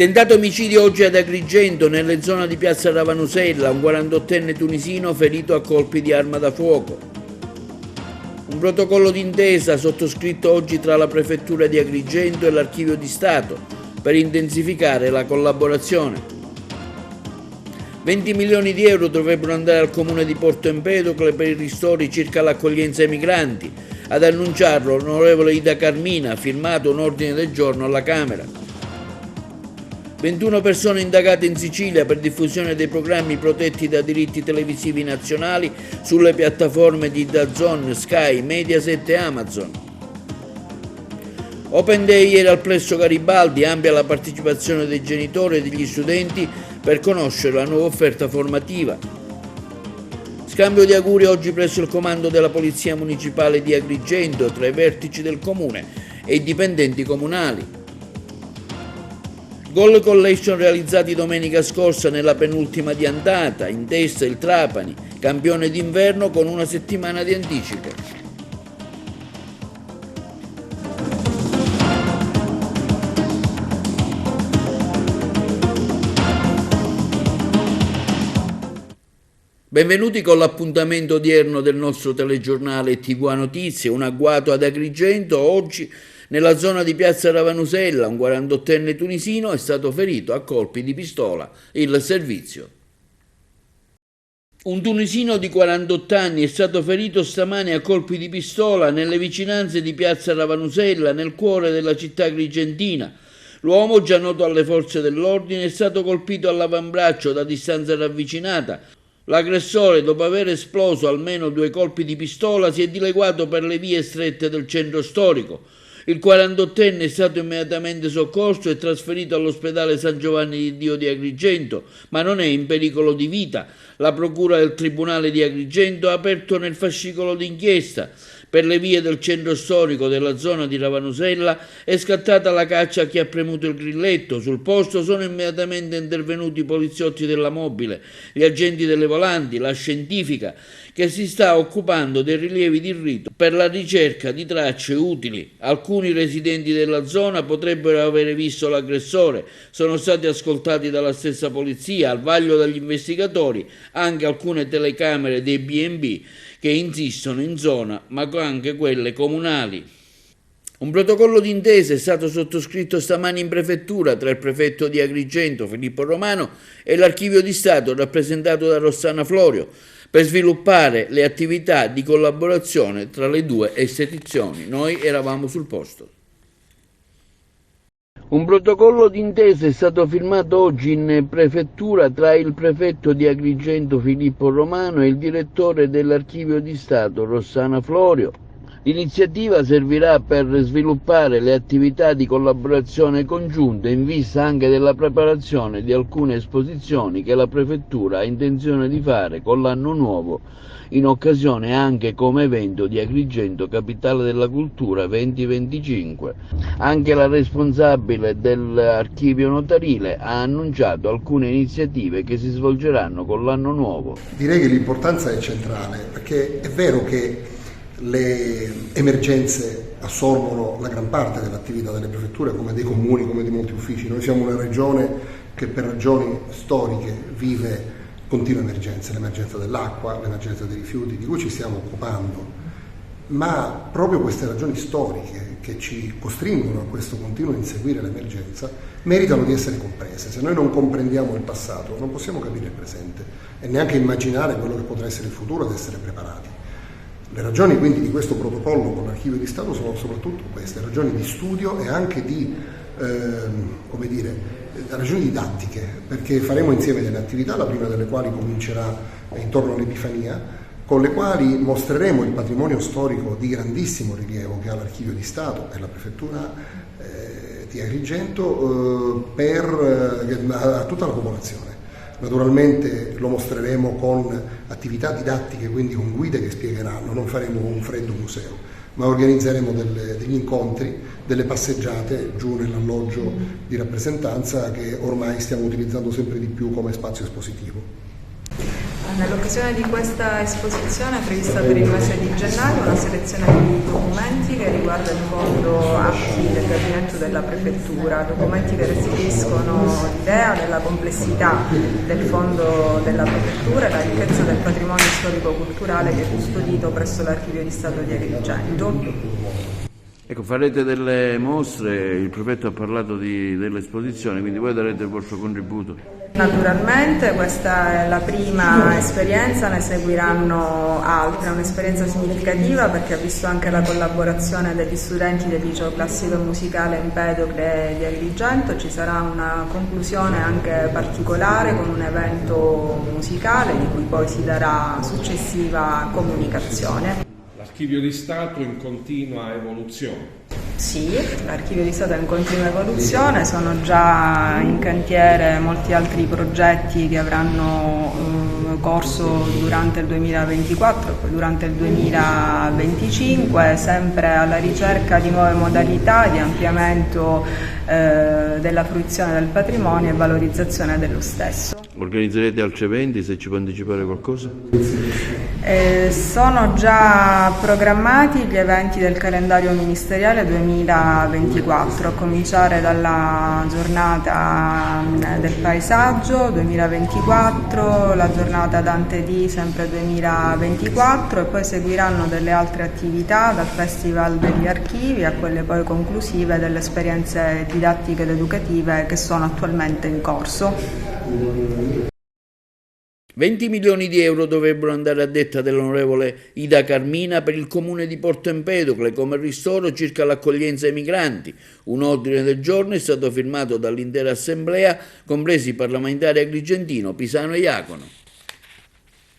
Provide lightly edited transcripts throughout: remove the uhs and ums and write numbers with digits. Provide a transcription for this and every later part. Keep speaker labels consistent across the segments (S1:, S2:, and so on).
S1: Tentato omicidio oggi ad Agrigento, nelle zone di piazza Ravanusella, un 48enne tunisino ferito a colpi di arma da fuoco. Un protocollo d'intesa sottoscritto oggi tra la Prefettura di Agrigento e l'Archivio di Stato per intensificare la collaborazione. 20 milioni di euro dovrebbero andare al comune di Porto Empedocle per i ristori circa l'accoglienza ai migranti. Ad annunciarlo l'onorevole Ida Carmina, ha firmato un ordine del giorno alla Camera. 21 persone indagate in Sicilia per diffusione dei programmi protetti da diritti televisivi nazionali sulle piattaforme di DAZN, Sky, Mediaset e Amazon. Open Day ieri al Plesso Garibaldi, ampia la partecipazione dei genitori e degli studenti per conoscere la nuova offerta formativa. Scambio di auguri oggi presso il comando della Polizia Municipale di Agrigento tra i vertici del comune e i dipendenti comunali. Goal collection realizzati domenica scorsa nella penultima di andata, in testa il Trapani, campione d'inverno con una settimana di anticipo. Benvenuti con l'appuntamento odierno del nostro telegiornale TV Notizie. Un agguato ad Agrigento oggi. Nella zona di piazza Ravanusella un 48enne tunisino è stato ferito a colpi di pistola. Il servizio. Un tunisino di 48 anni è stato ferito stamane a colpi di pistola nelle vicinanze di piazza Ravanusella, nel cuore della città agrigentina. L'uomo, già noto alle forze dell'ordine, è stato colpito all'avambraccio da distanza ravvicinata. L'aggressore, dopo aver esploso almeno 2 colpi di pistola, si è dileguato per le vie strette del centro storico. Il 48enne è stato immediatamente soccorso e trasferito all'ospedale San Giovanni di Dio di Agrigento, ma non è in pericolo di vita. La procura del Tribunale di Agrigento ha aperto nel fascicolo d'inchiesta. Per le vie del centro storico della zona di Ravanusella è scattata la caccia a chi ha premuto il grilletto. Sul posto sono immediatamente intervenuti i poliziotti della mobile, gli agenti delle volanti, la scientifica, che si sta occupando dei rilievi di rito per la ricerca di tracce utili. Alcuni residenti della zona potrebbero avere visto l'aggressore, sono stati ascoltati dalla stessa polizia, al vaglio dagli investigatori anche alcune telecamere dei B&B che insistono in zona, ma anche quelle comunali. Un protocollo d'intesa è stato sottoscritto stamani in prefettura tra il prefetto di Agrigento, Filippo Romano, e l'Archivio di Stato, rappresentato da Rossana Florio, per sviluppare le attività di collaborazione tra le due istituzioni. Noi eravamo sul posto. Un protocollo d'intesa è stato firmato oggi in prefettura tra il prefetto di Agrigento Filippo Romano e il direttore dell'Archivio di Stato Rossana Florio. L'iniziativa servirà per sviluppare le attività di collaborazione congiunte in vista anche della preparazione di alcune esposizioni che la prefettura ha intenzione di fare con l'anno nuovo, in occasione anche come evento di Agrigento Capitale della Cultura 2025. Anche la responsabile dell'archivio notarile ha annunciato alcune iniziative che si svolgeranno con l'anno nuovo.
S2: Direi che l'importanza è centrale, perché è vero che le emergenze assorbono la gran parte dell'attività delle prefetture, come dei comuni, come di molti uffici. Noi siamo una regione che per ragioni storiche vive continue emergenze, l'emergenza dell'acqua, l'emergenza dei rifiuti, di cui ci stiamo occupando, ma proprio queste ragioni storiche che ci costringono a questo continuo inseguire l'emergenza meritano di essere comprese. Se noi non comprendiamo il passato non possiamo capire il presente e neanche immaginare quello che potrà essere il futuro ed essere preparati. Le ragioni quindi di questo protocollo con l'Archivio di Stato sono soprattutto queste, ragioni di studio e anche di, ragioni didattiche, perché faremo insieme delle attività, la prima delle quali comincerà intorno all'Epifania, con le quali mostreremo il patrimonio storico di grandissimo rilievo che ha l'Archivio di Stato e la Prefettura di Agrigento a tutta la popolazione. Naturalmente lo mostreremo con attività didattiche, quindi con guide che spiegheranno, non faremo un freddo museo, ma organizzeremo degli incontri, delle passeggiate giù nell'alloggio di rappresentanza che ormai stiamo utilizzando sempre di più come spazio espositivo.
S3: Nell'occasione di questa esposizione è prevista per il mese di gennaio una selezione di documenti che riguarda il fondo atti del gabinetto della prefettura, documenti che restituiscono l'idea della complessità del fondo della prefettura e la ricchezza del patrimonio storico-culturale che è custodito presso l'Archivio di Stato di Agrigento.
S1: Ecco, farete delle mostre, il prefetto ha parlato dell'esposizione, quindi voi darete il vostro contributo.
S3: Naturalmente questa è la prima esperienza, ne seguiranno altre, è un'esperienza significativa perché ha visto anche la collaborazione degli studenti del liceo classico e musicale Empedocle di Agrigento, ci sarà una conclusione anche particolare con un evento musicale di cui poi si darà successiva comunicazione.
S4: L'Archivio di Stato in continua evoluzione.
S3: Sì, l'Archivio di Stato è in continua evoluzione, sono già in cantiere molti altri progetti che avranno corso durante il 2024 e poi durante il 2025, sempre alla ricerca di nuove modalità di ampliamento della fruizione del patrimonio e valorizzazione dello stesso.
S1: Organizzerete altri eventi, se ci può anticipare qualcosa?
S3: Sono già programmati gli eventi del calendario ministeriale 2024, a cominciare dalla giornata del paesaggio 2024, la giornata Dante D sempre 2024 e poi seguiranno delle altre attività dal Festival degli Archivi a quelle poi conclusive delle esperienze didattiche ed educative che sono attualmente in corso.
S1: 20 milioni di euro dovrebbero andare a detta dell'onorevole Ida Carmina per il comune di Porto Empedocle come ristoro circa l'accoglienza ai migranti. Un ordine del giorno è stato firmato dall'intera assemblea, compresi i parlamentari agrigentino, Pisano e Iacono.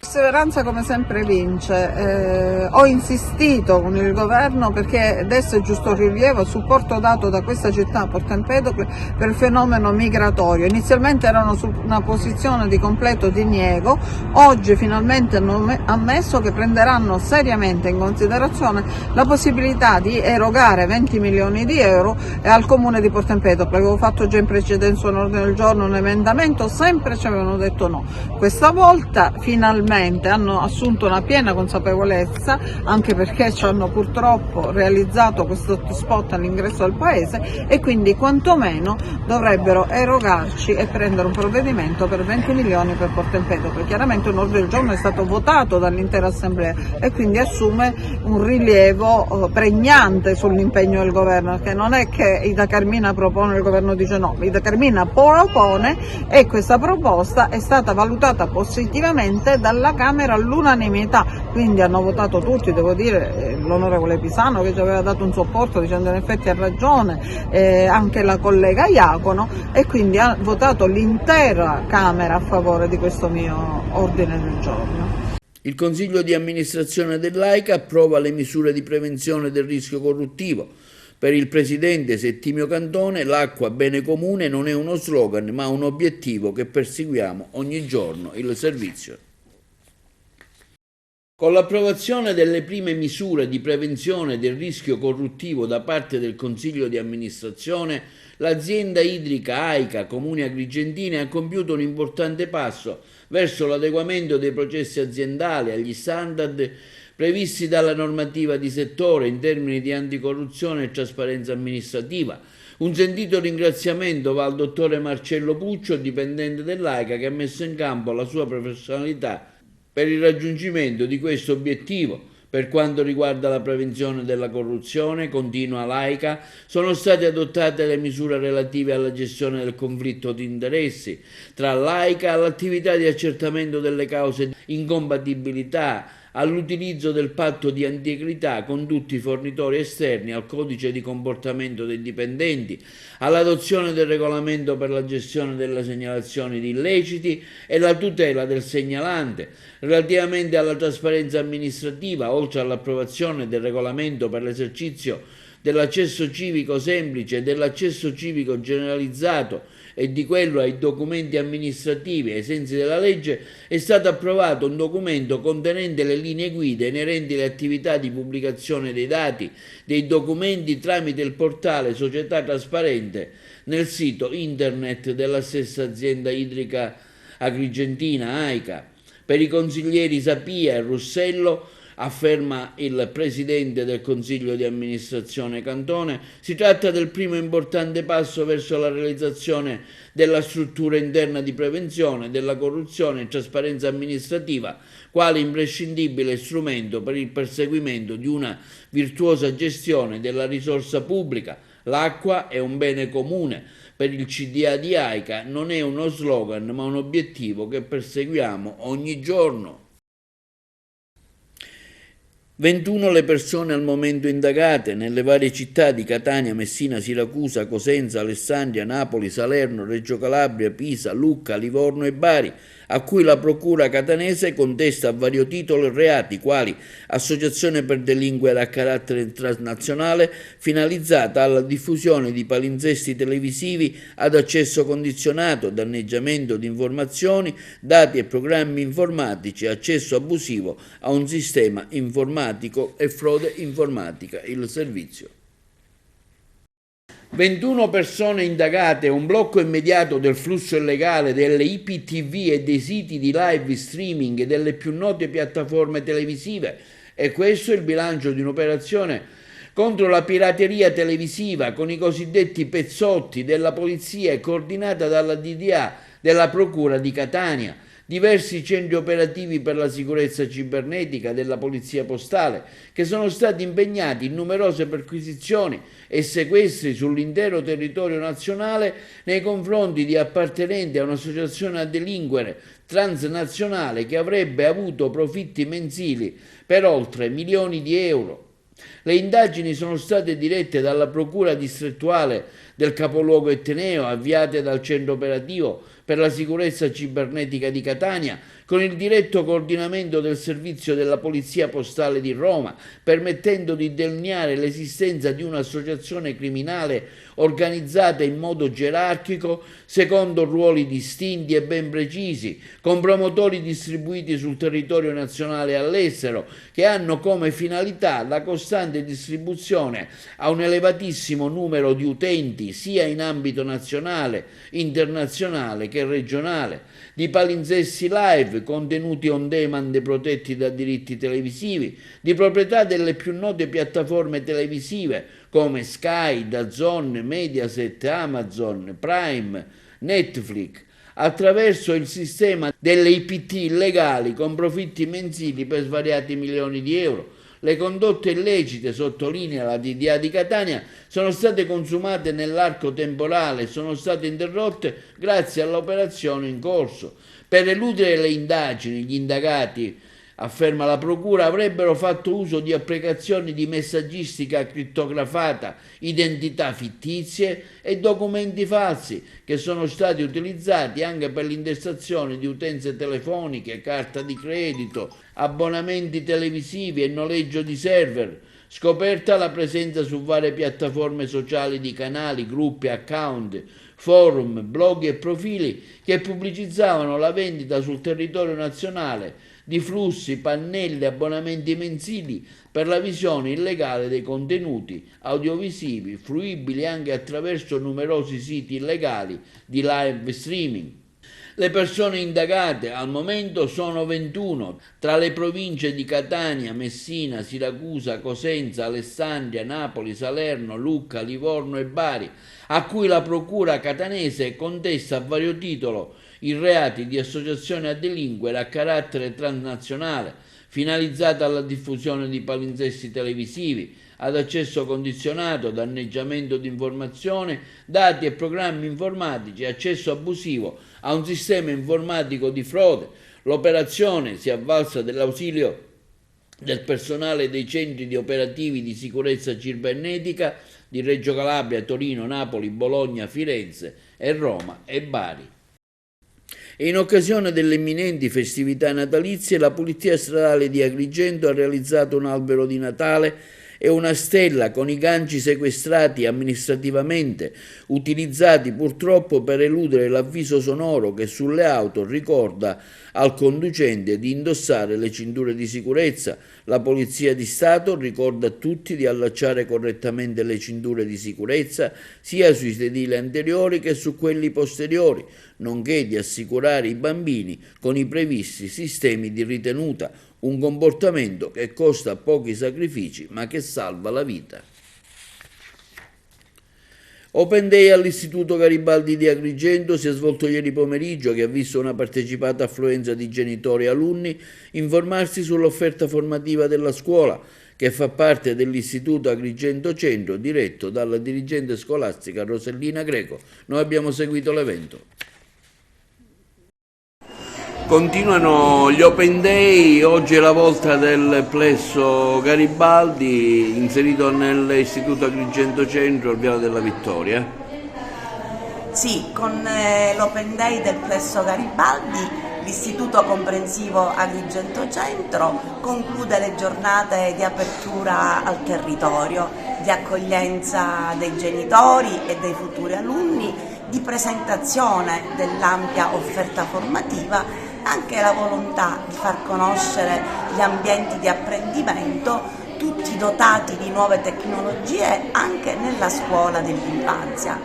S5: Perseveranza come sempre vince. Ho insistito con il governo perché adesso è giusto rilievo il supporto dato da questa città, Porto Empedocle, per il fenomeno migratorio. Inizialmente erano su una posizione di completo diniego, oggi finalmente hanno ammesso che prenderanno seriamente in considerazione la possibilità di erogare 20 milioni di euro al comune di Porto Empedocle. Avevo fatto già in precedenza un ordine del giorno, un emendamento, sempre ci avevano detto no. Questa volta finalmente hanno assunto una piena consapevolezza, anche perché ci hanno purtroppo realizzato questo hotspot all'ingresso del paese e quindi quantomeno dovrebbero erogarci e prendere un provvedimento per 20 milioni per Porto Empedocle. Chiaramente un ordine del giorno è stato votato dall'intera assemblea e quindi assume un rilievo pregnante sull'impegno del governo, perché non è che Ida Carmina propone e il governo dice no, Ida Carmina propone e questa proposta è stata valutata positivamente dalla Camera all'unanimità, quindi hanno votato tutti, devo dire l'onorevole Pisano che ci aveva dato un supporto dicendo in effetti ha ragione, anche la collega Iacono, e quindi ha votato l'intera Camera a favore di questo mio ordine del giorno.
S1: Il Consiglio di amministrazione dell'AICA approva le misure di prevenzione del rischio corruttivo. Per il presidente Settimio Cantone l'acqua bene comune non è uno slogan ma un obiettivo che perseguiamo ogni giorno, il servizio. Con l'approvazione delle prime misure di prevenzione del rischio corruttivo da parte del Consiglio di amministrazione, l'azienda idrica AICA Comuni Agrigentini ha compiuto un importante passo verso l'adeguamento dei processi aziendali agli standard previsti dalla normativa di settore in termini di anticorruzione e trasparenza amministrativa. Un sentito ringraziamento va al dottore Marcello Puccio, dipendente dell'AICA, che ha messo in campo la sua professionalità per il raggiungimento di questo obiettivo. Per quanto riguarda la prevenzione della corruzione, continua l'AICA, sono state adottate le misure relative alla gestione del conflitto di interessi tra l'AICA e all'attività di accertamento delle cause di incompatibilità, all'utilizzo del patto di integrità con tutti i fornitori esterni, al codice di comportamento dei dipendenti, all'adozione del regolamento per la gestione delle segnalazioni di illeciti e la tutela del segnalante. Relativamente alla trasparenza amministrativa, oltre all'approvazione del regolamento per l'esercizio dell'accesso civico semplice e dell'accesso civico generalizzato e di quello ai documenti amministrativi ai sensi della legge, è stato approvato un documento contenente le linee guida inerenti alle attività di pubblicazione dei dati dei documenti tramite il portale Società Trasparente nel sito internet della stessa azienda idrica agrigentina AICA. per i consiglieri Sapia e Russello, afferma il presidente del Consiglio di amministrazione Cantone, si tratta del primo importante passo verso la realizzazione della struttura interna di prevenzione della corruzione e trasparenza amministrativa, quale imprescindibile strumento per il perseguimento di una virtuosa gestione della risorsa pubblica. L'acqua è un bene comune. Per il CDA di AICA non è uno slogan, ma un obiettivo che perseguiamo ogni giorno. 21 le persone al momento indagate nelle varie città di Catania, Messina, Siracusa, Cosenza, Alessandria, Napoli, Salerno, Reggio Calabria, Pisa, Lucca, Livorno e Bari, a cui la procura catanese contesta a vario titolo reati quali associazione per delinquere a carattere transnazionale finalizzata alla diffusione di palinsesti televisivi ad accesso condizionato, danneggiamento di informazioni, dati e programmi informatici, accesso abusivo a un sistema informatico e frode informatica, il servizio. 21 persone indagate, un blocco immediato del flusso illegale delle IPTV e dei siti di live streaming delle più note piattaforme televisive. E questo è il bilancio di un'operazione contro la pirateria televisiva con i cosiddetti pezzotti della polizia coordinata dalla DDA della Procura di Catania. Diversi centri operativi per la sicurezza cibernetica della Polizia Postale, che sono stati impegnati in numerose perquisizioni e sequestri sull'intero territorio nazionale nei confronti di appartenenti a un'associazione a delinquere transnazionale che avrebbe avuto profitti mensili per oltre milioni di euro. Le indagini sono state dirette dalla Procura distrettuale del capoluogo etneo, avviate dal Centro Operativo per la Sicurezza Cibernetica di Catania, con il diretto coordinamento del servizio della Polizia Postale di Roma, permettendo di delineare l'esistenza di un'associazione criminale organizzata in modo gerarchico, secondo ruoli distinti e ben precisi, con promotori distribuiti sul territorio nazionale e all'estero, che hanno come finalità la costante distribuzione a un elevatissimo numero di utenti, sia in ambito nazionale, internazionale che regionale, di palinsesti live, contenuti on demand protetti da diritti televisivi, di proprietà delle più note piattaforme televisive come Sky, DAZN, Mediaset, Amazon, Prime, Netflix, attraverso il sistema delle IPT illegali con profitti mensili per svariati milioni di euro. Le condotte illecite, sottolinea la DDA di Catania, sono state consumate nell'arco temporale e sono state interrotte grazie all'operazione in corso. Per eludere le indagini, gli indagati, afferma la Procura, avrebbero fatto uso di applicazioni di messaggistica crittografata, identità fittizie e documenti falsi che sono stati utilizzati anche per l'intestazione di utenze telefoniche, carta di credito, abbonamenti televisivi e noleggio di server. Scoperta la presenza su varie piattaforme sociali di canali, gruppi, account, forum, blog e profili che pubblicizzavano la vendita sul territorio nazionale di flussi, pannelli, abbonamenti mensili per la visione illegale dei contenuti audiovisivi fruibili anche attraverso numerosi siti illegali di live streaming. Le persone indagate al momento sono 21, tra le province di Catania, Messina, Siracusa, Cosenza, Alessandria, Napoli, Salerno, Lucca, Livorno e Bari, a cui la Procura catanese contesta a vario titolo i reati di associazione a delinquere a carattere transnazionale, finalizzata alla diffusione di palinsesti televisivi, ad accesso condizionato, danneggiamento di informazione, dati e programmi informatici, accesso abusivo a un sistema informatico di frode. L'operazione si è avvalsa dell'ausilio del personale dei centri di operativi di sicurezza cibernetica di Reggio Calabria, Torino, Napoli, Bologna, Firenze e Roma e Bari. E in occasione delle imminenti festività natalizie, la Polizia Stradale di Agrigento ha realizzato un albero di Natale e una stella con i ganci sequestrati amministrativamente, utilizzati purtroppo per eludere l'avviso sonoro che sulle auto ricorda al conducente di indossare le cinture di sicurezza. La Polizia di Stato ricorda a tutti di allacciare correttamente le cinture di sicurezza sia sui sedili anteriori che su quelli posteriori, nonché di assicurare i bambini con i previsti sistemi di ritenuta, un comportamento che costa pochi sacrifici ma che salva la vita. Open Day all'Istituto Garibaldi di Agrigento si è svolto ieri pomeriggio, che ha visto una partecipata affluenza di genitori e alunni informarsi sull'offerta formativa della scuola, che fa parte dell'Istituto Agrigento Centro, diretto dalla dirigente scolastica Rosellina Greco. Noi abbiamo seguito l'evento. Continuano gli Open Day, oggi è la volta del plesso Garibaldi inserito nell'Istituto Agrigento Centro al Viale della Vittoria.
S6: Sì, con l'Open Day del plesso Garibaldi l'Istituto Comprensivo Agrigento Centro conclude le giornate di apertura al territorio, di accoglienza dei genitori e dei futuri alunni, di presentazione dell'ampia offerta formativa, anche la volontà di far conoscere gli ambienti di apprendimento, tutti dotati di nuove tecnologie anche nella scuola dell'infanzia.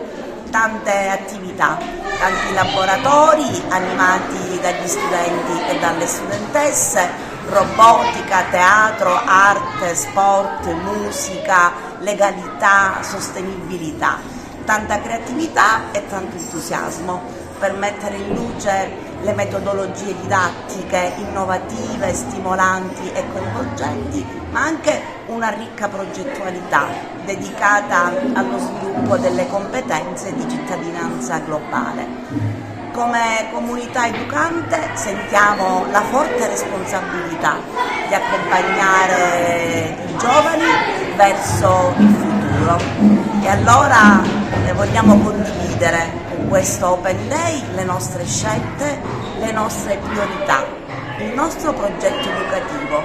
S6: Tante attività, tanti laboratori animati dagli studenti e dalle studentesse, robotica, teatro, arte, sport, musica, legalità, sostenibilità, tanta creatività e tanto entusiasmo per mettere in luce le metodologie didattiche innovative, stimolanti e coinvolgenti, ma anche una ricca progettualità dedicata allo sviluppo delle competenze di cittadinanza globale. Come comunità educante sentiamo la forte responsabilità di accompagnare i giovani verso il futuro e allora vogliamo condividere con questo Open Day le nostre scelte, le nostre priorità, il nostro progetto educativo,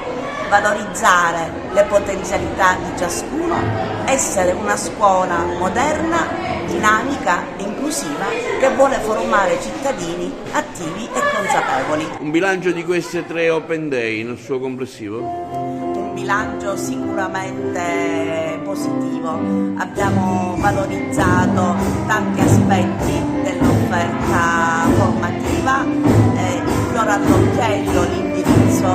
S6: valorizzare le potenzialità di ciascuno, essere una scuola moderna, dinamica e inclusiva che vuole formare cittadini attivi e consapevoli.
S1: Un bilancio di queste 3 Open Day nel suo complessivo?
S6: Un bilancio sicuramente positivo. Abbiamo valorizzato tanti aspetti dell'offerta formativa, il fiore all'occhiello, l'indirizzo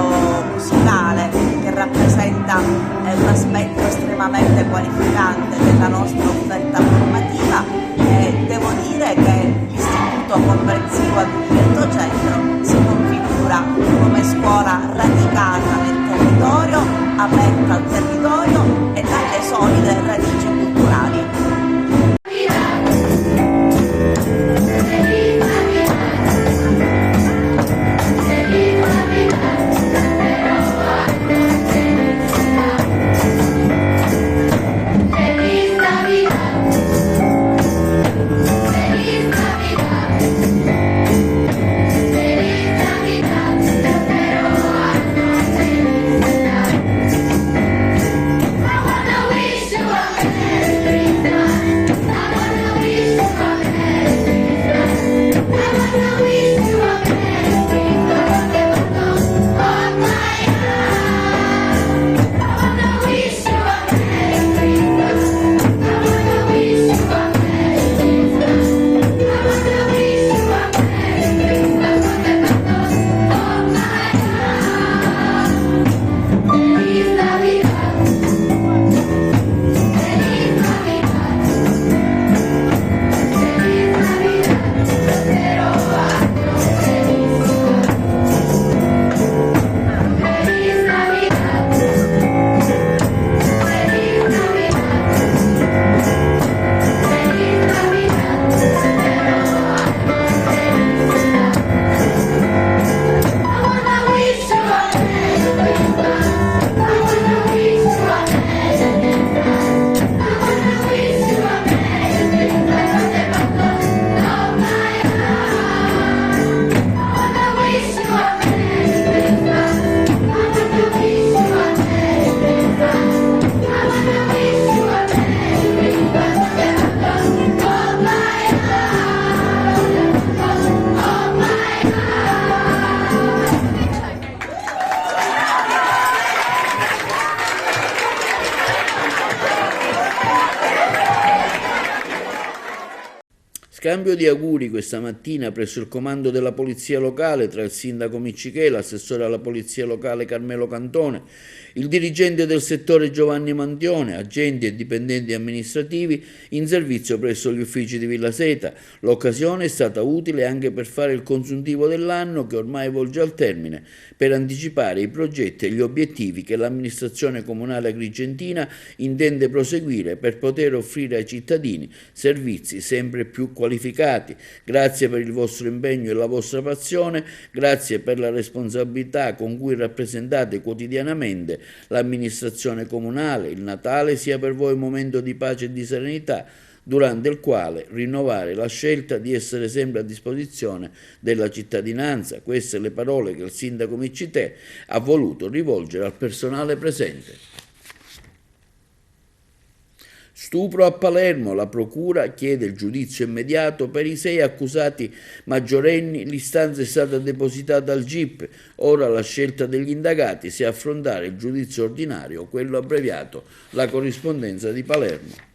S6: musicale che rappresenta un aspetto estremamente qualificante della nostra offerta formativa. Devo dire che l'Istituto Comprensivo Agrigento Centro si configura come scuola radicata nel territorio, aperta al territorio e dalle solide radici culturali.
S7: Wish you
S1: Scambio di auguri questa mattina presso il comando della polizia locale tra il sindaco Miccichè, l'assessore alla polizia locale Carmelo Cantone, il dirigente del settore Giovanni Mantione, agenti e dipendenti amministrativi in servizio presso gli uffici di Villa Seta. L'occasione è stata utile anche per fare il consuntivo dell'anno che ormai volge al termine, per anticipare i progetti e gli obiettivi che l'amministrazione comunale agrigentina intende proseguire per poter offrire ai cittadini servizi sempre più qualificati. Grazie per il vostro impegno e la vostra passione, grazie per la responsabilità con cui rappresentate quotidianamente l'amministrazione comunale. Il Natale sia per voi un momento di pace e di serenità, durante il quale rinnovare la scelta di essere sempre a disposizione della cittadinanza. Queste le parole che il sindaco Miccichè ha voluto rivolgere al personale presente. Stupro a Palermo, la procura chiede il giudizio immediato per i 6 accusati maggiorenni, l'istanza è stata depositata al GIP, ora la scelta degli indagati se affrontare il giudizio ordinario o quello abbreviato, la corrispondenza di Palermo.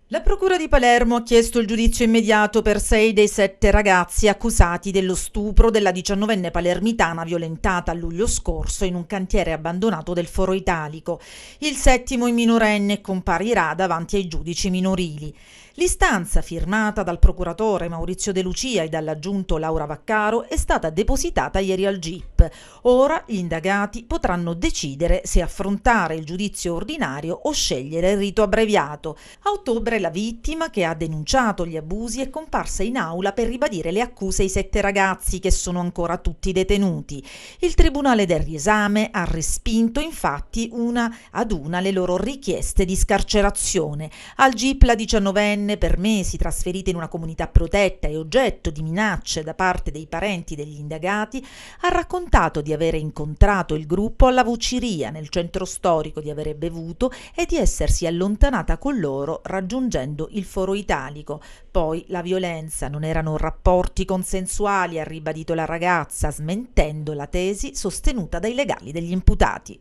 S7: La Procura di Palermo ha chiesto il giudizio immediato per 6 dei 7 ragazzi accusati dello stupro della 19enne palermitana violentata a luglio scorso in un cantiere abbandonato del Foro Italico. Il 7° minorenne comparirà davanti ai giudici minorili. L'istanza, firmata dal procuratore Maurizio De Lucia e dall'aggiunto Laura Vaccaro, è stata depositata ieri al GIP. Ora gli indagati potranno decidere se affrontare il giudizio ordinario o scegliere il rito abbreviato. A ottobre la vittima, che ha denunciato gli abusi, è comparsa in aula per ribadire le accuse ai 7 ragazzi che sono ancora tutti detenuti. Il Tribunale del riesame ha respinto infatti una ad una le loro richieste di scarcerazione. Al GIP la 19enne, per mesi trasferita in una comunità protetta e oggetto di minacce da parte dei parenti degli indagati, ha raccontato di avere incontrato il gruppo alla Vuciria nel centro storico, di avere bevuto e di essersi allontanata con loro raggiungendo il Foro Italico. Poi la violenza non erano rapporti consensuali, ha ribadito la ragazza, smentendo la tesi sostenuta dai legali degli imputati.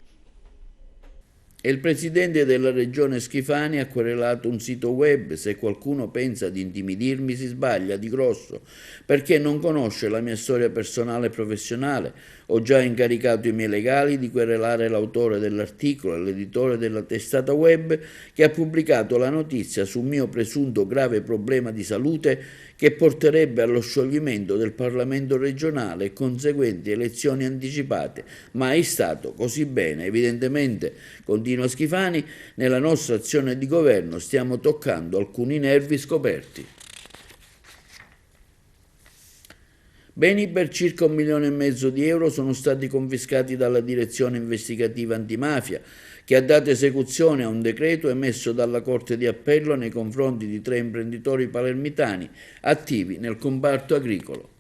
S1: E il presidente della regione Schifani ha querelato un sito web. Se qualcuno pensa di intimidirmi si sbaglia di grosso, perché non conosce la mia storia personale e professionale. Ho già incaricato i miei legali di querelare l'autore dell'articolo e l'editore della testata web che ha pubblicato la notizia sul mio presunto grave problema di salute che porterebbe allo scioglimento del Parlamento regionale e conseguenti elezioni anticipate. Mai stato così bene. Evidentemente, continua Schifani, nella nostra azione di governo stiamo toccando alcuni nervi scoperti. Beni per circa 1,5 milioni di euro sono stati confiscati dalla Direzione Investigativa Antimafia, che ha dato esecuzione a un decreto emesso dalla Corte di Appello nei confronti di 3 imprenditori palermitani attivi nel comparto agricolo.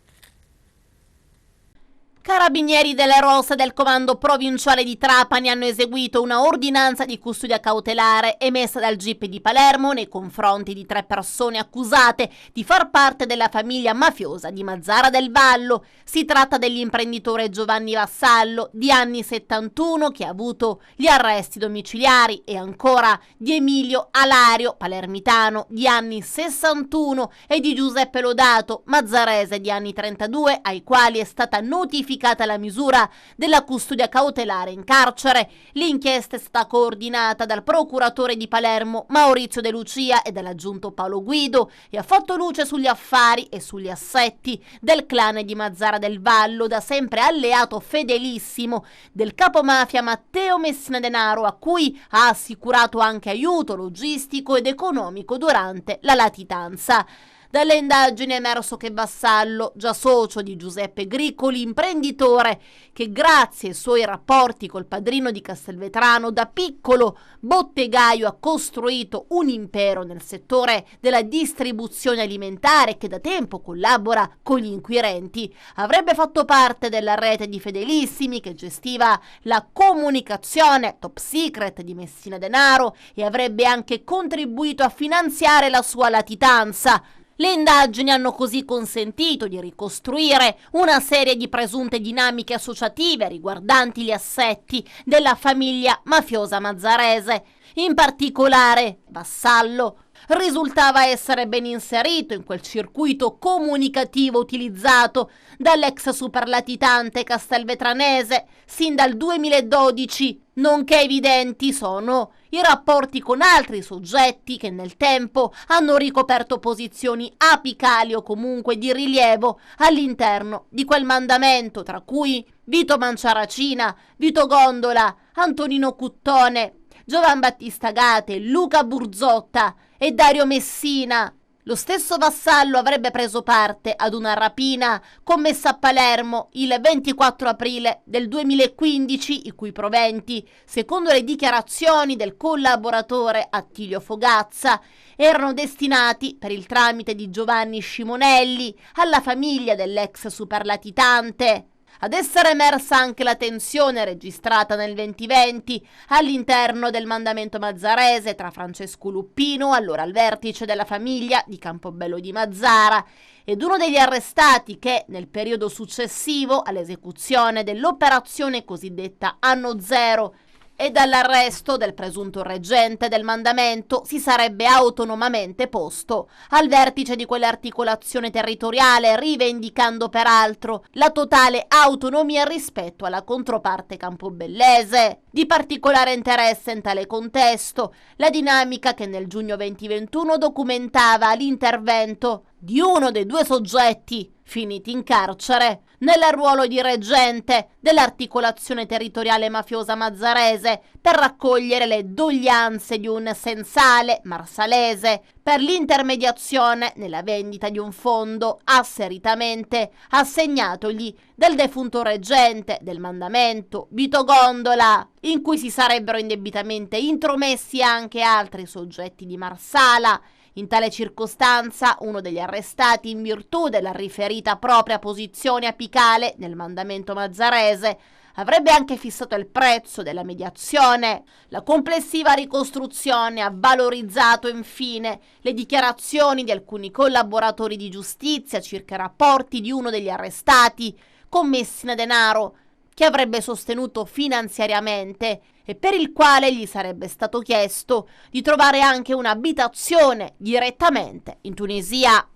S8: Carabinieri delle Rose del Comando Provinciale di Trapani hanno eseguito una ordinanza di custodia cautelare emessa dal GIP di Palermo nei confronti di 3 persone accusate di far parte della famiglia mafiosa di Mazzara del Vallo. Si tratta dell'imprenditore Giovanni Vassallo, di anni 71, che ha avuto gli arresti domiciliari, e ancora di Emilio Alario, palermitano, di anni 61, e di Giuseppe Lodato, mazzarese, di anni 32, ai quali è stata notificata la misura della custodia cautelare in carcere. L'inchiesta è stata coordinata dal procuratore di Palermo Maurizio De Lucia e dall'aggiunto Paolo Guido e ha fatto luce sugli affari e sugli assetti del clan di Mazzara del Vallo, da sempre alleato fedelissimo del capomafia Matteo Messina Denaro, a cui ha assicurato anche aiuto logistico ed economico durante la latitanza. Dalle indagini è emerso che Vassallo, già socio di Giuseppe Gricoli, imprenditore che grazie ai suoi rapporti col padrino di Castelvetrano da piccolo bottegaio ha costruito un impero nel settore della distribuzione alimentare, che da tempo collabora con gli inquirenti, avrebbe fatto parte della rete di fedelissimi che gestiva la comunicazione top secret di Messina Denaro e avrebbe anche contribuito a finanziare la sua latitanza. Le indagini hanno così consentito di ricostruire una serie di presunte dinamiche associative riguardanti gli assetti della famiglia mafiosa mazzarese. In particolare, Vassallo risultava essere ben inserito in quel circuito comunicativo utilizzato dall'ex superlatitante castelvetranese sin dal 2012, nonché evidenti sono i rapporti con altri soggetti che nel tempo hanno ricoperto posizioni apicali o comunque di rilievo all'interno di quel mandamento, tra cui Vito Manciaracina, Vito Gondola, Antonino Cuttone, Giovan Battista Gate, Luca Burzotta e Dario Messina. Lo stesso Vassallo avrebbe preso parte ad una rapina commessa a Palermo il 24 aprile del 2015, i cui proventi, secondo le dichiarazioni del collaboratore Attilio Fogazza, erano destinati, per il tramite di Giovanni Scimonelli, alla famiglia dell'ex superlatitante. Ad essere emersa anche la tensione registrata nel 2020 all'interno del mandamento mazzarese tra Francesco Luppino, allora al vertice della famiglia di Campobello di Mazzara, ed uno degli arrestati che, nel periodo successivo all'esecuzione dell'operazione cosiddetta Anno Zero e dall'arresto del presunto reggente del mandamento, si sarebbe autonomamente posto al vertice di quell'articolazione territoriale, rivendicando peraltro la totale autonomia rispetto alla controparte campobellese. Di particolare interesse in tale contesto la dinamica che nel giugno 2021 documentava l'intervento di uno dei due soggetti finiti in carcere nel ruolo di reggente dell'articolazione territoriale mafiosa mazzarese per raccogliere le doglianze di un sensale marsalese per l'intermediazione nella vendita di un fondo asseritamente assegnatogli del defunto reggente del mandamento Vito Gondola, in cui si sarebbero indebitamente intromessi anche altri soggetti di Marsala. In tale circostanza, uno degli arrestati, in virtù della riferita propria posizione apicale nel mandamento mazzarese, avrebbe anche fissato il prezzo della mediazione. La complessiva ricostruzione ha valorizzato infine le dichiarazioni di alcuni collaboratori di giustizia circa i rapporti di uno degli arrestati con Messina Denaro, che avrebbe sostenuto finanziariamente e per il quale gli sarebbe stato chiesto di trovare anche un'abitazione direttamente in Tunisia.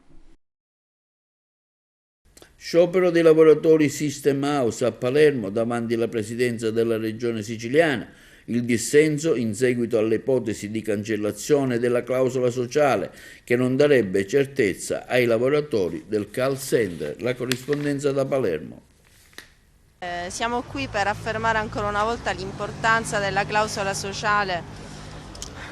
S1: Sciopero dei lavoratori System House a Palermo davanti alla presidenza della regione siciliana. Il dissenso in seguito alle ipotesi di cancellazione della clausola sociale che non darebbe certezza ai lavoratori del call center. La corrispondenza da Palermo.
S9: Siamo qui per affermare ancora una volta l'importanza della clausola sociale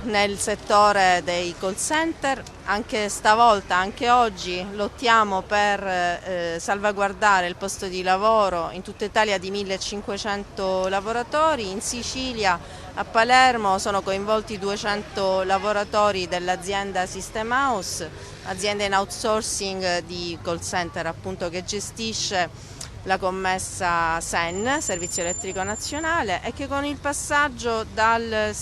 S9: nel settore dei call center. Anche stavolta, anche oggi, lottiamo per salvaguardare il posto di lavoro in tutta Italia di 1500 lavoratori. In Sicilia, a Palermo, sono coinvolti 200 lavoratori dell'azienda System House, azienda in outsourcing di call center appunto che gestisce la commessa SEN, Servizio Elettrico Nazionale, e che con il passaggio dal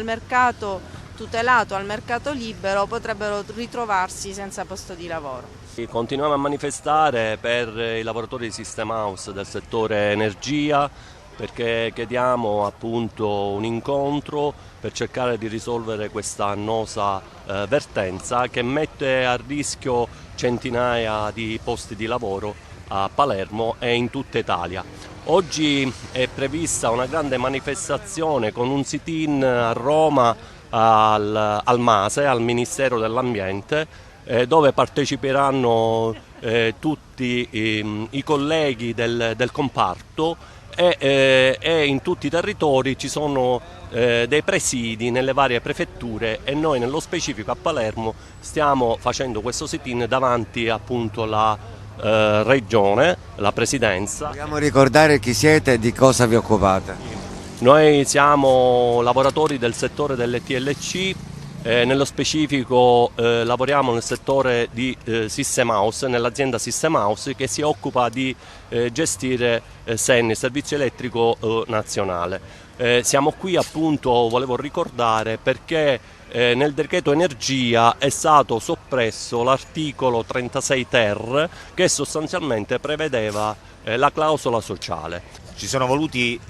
S9: mercato tutelato al mercato libero potrebbero ritrovarsi senza posto di lavoro.
S10: Continuiamo a manifestare per i lavoratori di System House del settore energia, perché chiediamo appunto un incontro per cercare di risolvere questa annosa vertenza che mette a rischio centinaia di posti di lavoro a Palermo e in tutta Italia. Oggi è prevista una grande manifestazione con un sit-in a Roma al MASE, al Ministero dell'Ambiente, dove parteciperanno tutti i colleghi del comparto e in tutti i territori ci sono dei presidi nelle varie prefetture e noi nello specifico a Palermo stiamo facendo questo sit-in davanti appunto la regione, la presidenza.
S11: Vogliamo ricordare chi siete e di cosa vi occupate?
S10: Noi siamo lavoratori del settore delle TLC, nello specifico lavoriamo nel settore di System House, nell'azienda System House che si occupa di gestire SEN, il Servizio Elettrico Nazionale. Siamo qui appunto, volevo ricordare, perché nel decreto energia è stato soppresso l'articolo 36 ter che sostanzialmente prevedeva la clausola sociale.
S12: Ci sono voluti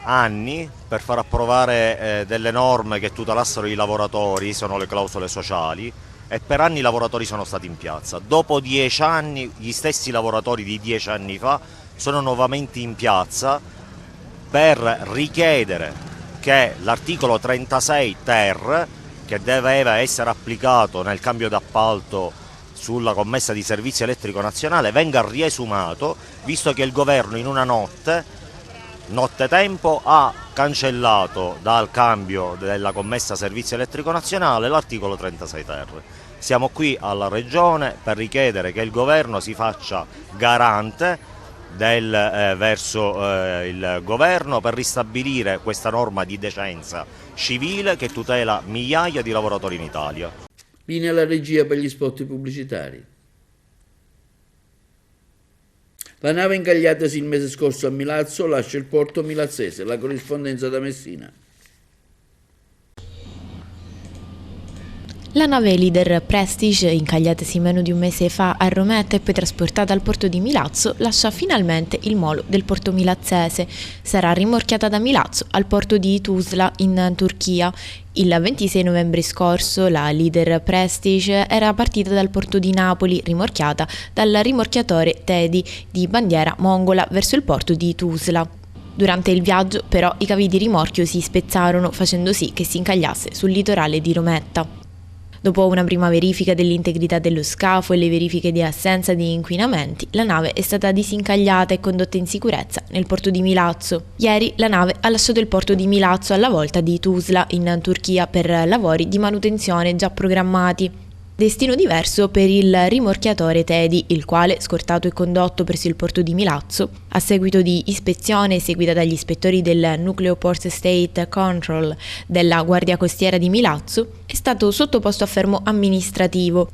S12: anni per far approvare delle norme che tutelassero i lavoratori, sono le clausole sociali, e per anni i lavoratori sono stati in piazza. Dopo 10 anni gli stessi lavoratori di 10 anni fa sono nuovamente in piazza per richiedere che l'articolo 36 ter, che doveva essere applicato nel cambio d'appalto sulla commessa di servizio elettrico nazionale, venga riesumato, visto che il governo in una nottetempo ha cancellato dal cambio della commessa servizio elettrico nazionale l'articolo 36 ter. Siamo qui alla Regione per richiedere che il governo si faccia garante verso il governo per ristabilire questa norma di decenza civile che tutela migliaia di lavoratori in Italia.
S1: Linea alla regia per gli spot pubblicitari. La nave incagliatasi il mese scorso a Milazzo lascia il porto milazzese. La corrispondenza da Messina.
S13: La nave Leader Prestige, incagliatasi meno di un mese fa a Rometta e poi trasportata al porto di Milazzo, lascia finalmente il molo del porto milazzese. Sarà rimorchiata da Milazzo al porto di Tuzla in Turchia. Il 26 novembre scorso la Leader Prestige era partita dal porto di Napoli, rimorchiata dal rimorchiatore Tedi di bandiera mongola verso il porto di Tuzla. Durante il viaggio, però, i cavi di rimorchio si spezzarono, facendo sì che si incagliasse sul litorale di Rometta. Dopo una prima verifica dell'integrità dello scafo e le verifiche di assenza di inquinamenti, la nave è stata disincagliata e condotta in sicurezza nel porto di Milazzo. Ieri la nave ha lasciato il porto di Milazzo alla volta di Tuzla in Turchia per lavori di manutenzione già programmati. Destino diverso per il rimorchiatore Tedi, il quale, scortato e condotto presso il porto di Milazzo, a seguito di ispezione eseguita dagli ispettori del Nucleo Port State Control della Guardia Costiera di Milazzo, è stato sottoposto a fermo amministrativo.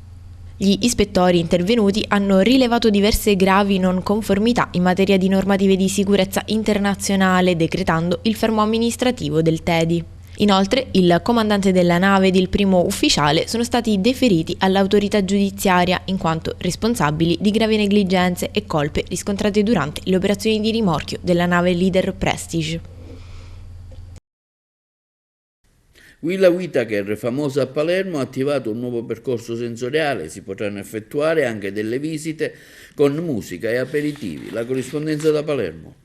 S13: Gli ispettori intervenuti hanno rilevato diverse gravi non conformità in materia di normative di sicurezza internazionale, decretando il fermo amministrativo del Tedi. Inoltre, il comandante della nave ed il primo ufficiale sono stati deferiti all'autorità giudiziaria in quanto responsabili di gravi negligenze e colpe riscontrate durante le operazioni di rimorchio della nave Leader Prestige.
S1: Villa Whitaker, famosa a Palermo, ha attivato un nuovo percorso sensoriale. Si potranno effettuare anche delle visite con musica e aperitivi. La corrispondenza da Palermo.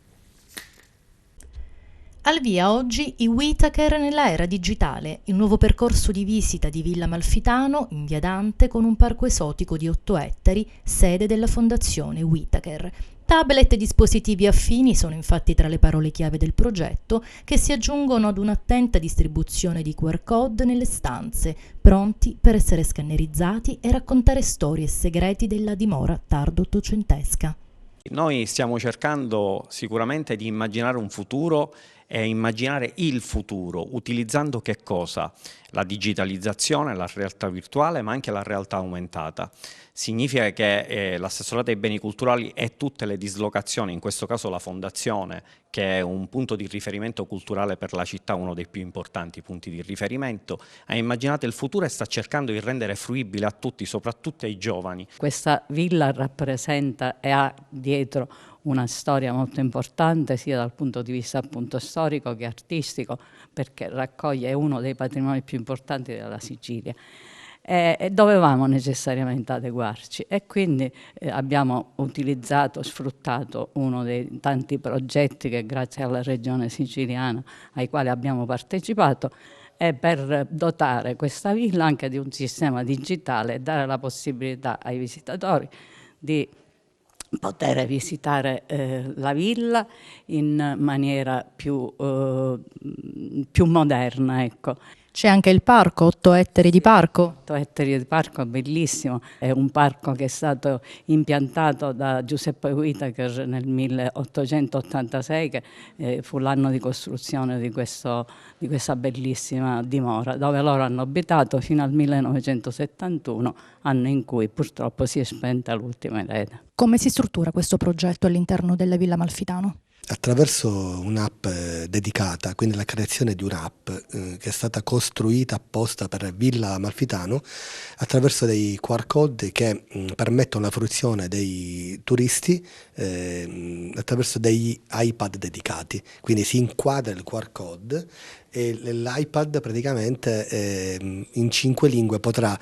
S14: Al via oggi i Whitaker nella era digitale, il nuovo percorso di visita di Villa Amalfitano in via Dante con un parco esotico di 8 ettari, sede della fondazione Whitaker. Tablet e dispositivi affini sono infatti tra le parole chiave del progetto, che si aggiungono ad un'attenta distribuzione di QR code nelle stanze, pronti per essere scannerizzati e raccontare storie e segreti della dimora tardo-ottocentesca.
S15: Noi stiamo cercando sicuramente di immaginare un futuro e immaginare il futuro, utilizzando che cosa? La digitalizzazione, la realtà virtuale, ma anche la realtà aumentata. Significa che l'assessorato ai beni culturali e tutte le dislocazioni, in questo caso la fondazione, che è un punto di riferimento culturale per la città, uno dei più importanti punti di riferimento, ha immaginato il futuro e sta cercando di rendere fruibile a tutti, soprattutto ai giovani.
S16: Questa villa rappresenta e ha dietro una storia molto importante sia dal punto di vista appunto storico che artistico, perché raccoglie uno dei patrimoni più importanti della Sicilia. E dovevamo necessariamente adeguarci e quindi abbiamo utilizzato, sfruttato uno dei tanti progetti che grazie alla regione siciliana ai quali abbiamo partecipato per dotare questa villa anche di un sistema digitale e dare la possibilità ai visitatori di poter visitare la villa in maniera più moderna, ecco.
S14: C'è anche il parco, 8 ettari di parco.
S16: 8 ettari di parco, bellissimo. È un parco che è stato impiantato da Giuseppe Whitaker nel 1886, che fu l'anno di costruzione di questa bellissima dimora, dove loro hanno abitato fino al 1971, anno in cui purtroppo si è spenta l'ultima erede.
S14: Come si struttura questo progetto all'interno della Villa Amalfitano?
S17: attraverso un'app dedicata, quindi la creazione di un'app che è stata costruita apposta per Villa Amalfitano, attraverso dei QR code che permettono la fruizione dei turisti attraverso degli iPad dedicati. Quindi si inquadra il QR code e l'iPad praticamente in 5 lingue potrà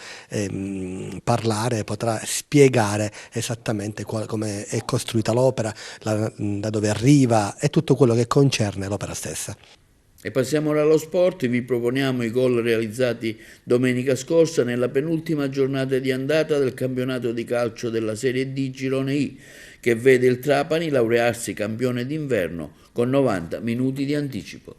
S17: parlare, potrà spiegare esattamente come è costruita l'opera, da dove arriva e tutto quello che concerne l'opera stessa.
S1: E passiamo ora allo sport. Vi proponiamo i gol realizzati domenica scorsa nella penultima giornata di andata del campionato di calcio della Serie D Girone I, che vede il Trapani laurearsi campione d'inverno con 90 minuti di anticipo.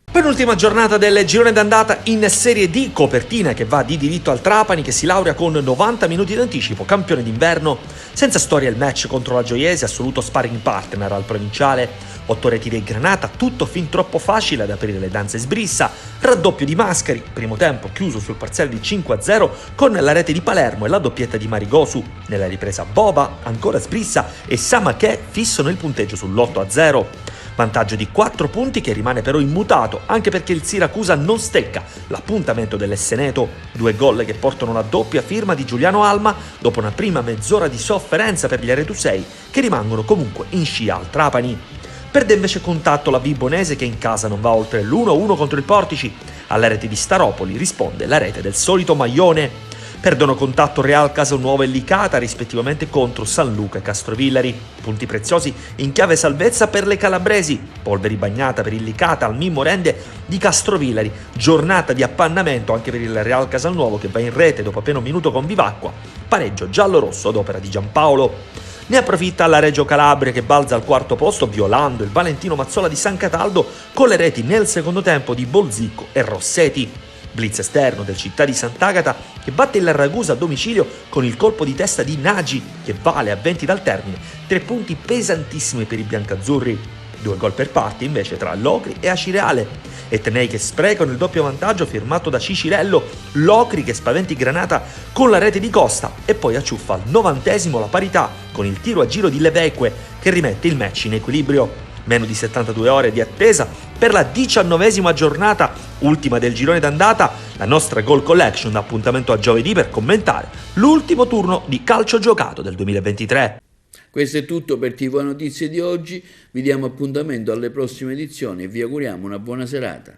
S18: Penultima giornata del girone d'andata in Serie D, copertina che va di diritto al Trapani, che si laurea con 90 minuti d'anticipo, campione d'inverno. Senza storia il match contro la Gioiese, assoluto sparring partner al provinciale. 8 reti dei Granata, tutto fin troppo facile ad aprire le danze Sbrissa. Raddoppio di Mascari, primo tempo chiuso sul parziale di 5-0 con la rete di Palermo e la doppietta di Marigosu. Nella ripresa Boba, ancora Sbrissa e Samaché fissano il punteggio sull'8-0. Vantaggio di 4 punti che rimane però immutato, anche perché il Siracusa non stecca l'appuntamento dell'Esseneto. 2 gol che portano la doppia firma di Giuliano Alma dopo una prima mezz'ora di sofferenza per gli Aretusei, che rimangono comunque in scia al Trapani. Perde invece contatto la Vibonese, che in casa non va oltre l'1-1 contro il Portici. Alla rete di Staropoli risponde la rete del solito Maglione. Perdono contatto Real Casalnuovo e Licata, rispettivamente contro San Luca e Castrovillari. Punti preziosi in chiave salvezza per le calabresi. Polveri bagnata per il Licata al Mimmo Rende di Castrovillari. Giornata di appannamento anche per il Real Casalnuovo, che va in rete dopo appena un minuto con Vivacqua. Pareggio giallo-rosso ad opera di Giampaolo. Ne approfitta la Reggio Calabria, che balza al quarto posto violando il Valentino Mazzola di San Cataldo con le reti nel secondo tempo di Bolzicco e Rossetti. Blitz esterno del Città di Sant'Agata, che batte il Ragusa a domicilio con il colpo di testa di Nagy, che vale a 20 dal termine. 3 punti pesantissimi per i biancazzurri. 2 gol per parti invece tra Locri e Acireale. Etnei che sprecano il doppio vantaggio firmato da Cicirello. Locri che spaventi Granata con la rete di Costa e poi acciuffa al 90° la parità con il tiro a giro di Leveque, che rimette il match in equilibrio. Meno di 72 ore di attesa per la 19ª giornata, ultima del girone d'andata. La nostra Goal Collection dà appuntamento a giovedì per commentare l'ultimo turno di calcio giocato del 2023.
S1: Questo è tutto per TV Notizie di oggi. Vi diamo appuntamento alle prossime edizioni e vi auguriamo una buona serata.